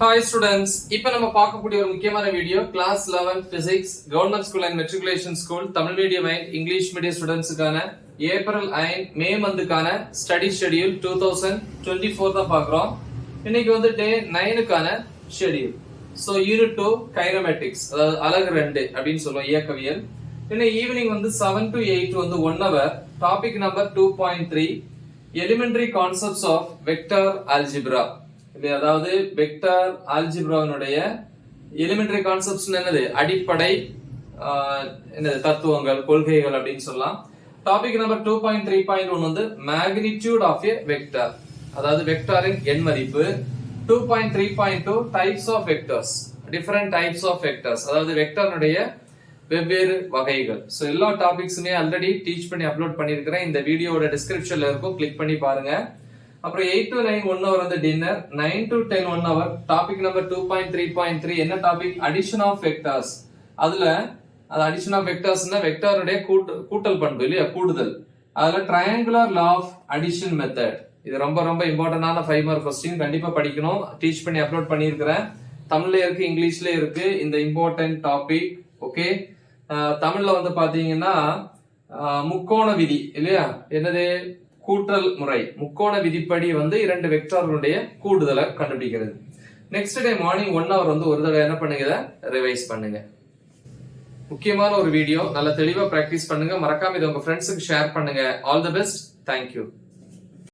Hi students, இப்போ நம்ம பார்க்கக்கூடிய ஒரு முக்கியமான video class 11 physics government school and matriculation school Tamil medium and English medium ஸ்டூடெண்ட்ஸ்க்கான ஏப்ரல் அண்ட் மே மந்த்க்கான ஸ்டடி ஷெட்யூல் 2024 தான் பார்க்குறோம். இன்னைக்கு வந்து டே 9க்கான ஷெட்யூல். ஸோ யூனிட் 2 கைனமேட்டிக்ஸ், அதாவது அலகு 2 அப்படின்னு சொல்லுவோம் இயக்கவியல். இன்னைக்கு ஈவினிங் வந்து 7 to 8 வந்து 1 hour topic number 2.3 elementary concepts of vector algebra. அதாவது வெக்டர் ஆல்ஜிப்ராவினுடைய எலிமெண்டரி கான்செப்ட்ஸ் என்னது, அடிப்படை என்னது தத்துவங்கள் கொள்கைகள் அப்படின்னு சொல்லலாம். டாபிக் நம்பர் 2.3.1 வந்து மேக்னிடியூட் ஆஃப் எ வெக்டர், அதாவது வெக்டரின் எண் மதிப்பு. 2.3.2 types of vectors, different types of vectors, அதாவது வெக்டர்னுடைய வெவ்வேறு வகைகள். ஸோ எல்லா டாபிக்ஸுமே ஆல்ரெடி டீச் பண்ணி அப்லோட் பண்ணியிருக்கிறேன். இந்த வீடியோட டிஸ்கிரிப்ஷன்ல இருக்கும், கிளிக் பண்ணி பாருங்க. அப்புறம் 8 to 9 1 hour வந்து dinner, 9 to 10 1 hour topic number 2.3.3 என்ன டாபிக், அடிஷன் ஆஃப் வெக்டர்ஸ். அதுல அது அடிஷன் ஆஃப் வெக்டர்ஸ்னா வெக்டருடைய கூட்டல் பண்பு இல்லையா, கூடுதல். அதுல triangular law of addition method, இது ரொம்ப ரொம்ப இம்பார்ட்டன்டான 5 மார்க் கொஸ்டின், கண்டிப்பா படிக்கணும். டீச் பண்ணி அப்லோட் பண்ணியிருக்கிறேன். தமிழ்ல இருக்கு, இங்கிலீஷ்ல இருக்கு இந்த இம்பார்ட்டன்ட் டாபிக். ஓகே, தமிழ்ல வந்து பாத்தீங்கன்னா முக்கோண விதி இல்லையா, என்னது கூட்டல் முறை, முக்கோண விதிப்படி வந்து 2 வெக்டார்களுடைய கூடுதலை கண்டுபிடிக்கிறது. நெக்ஸ்ட் டே மார்னிங் 1 hour வந்து ஒரு தடவை என்ன பண்ணுங்க, ரிவைஸ் பண்ணுங்க. முக்கியமான ஒரு வீடியோ, நல்ல தெளிவா பிராக்டிஸ் பண்ணுங்க. மறக்காம இதை உங்க ஃப்ரெண்ட்ஸுக்கு ஷேர் பண்ணுங்க. All the best, thank you.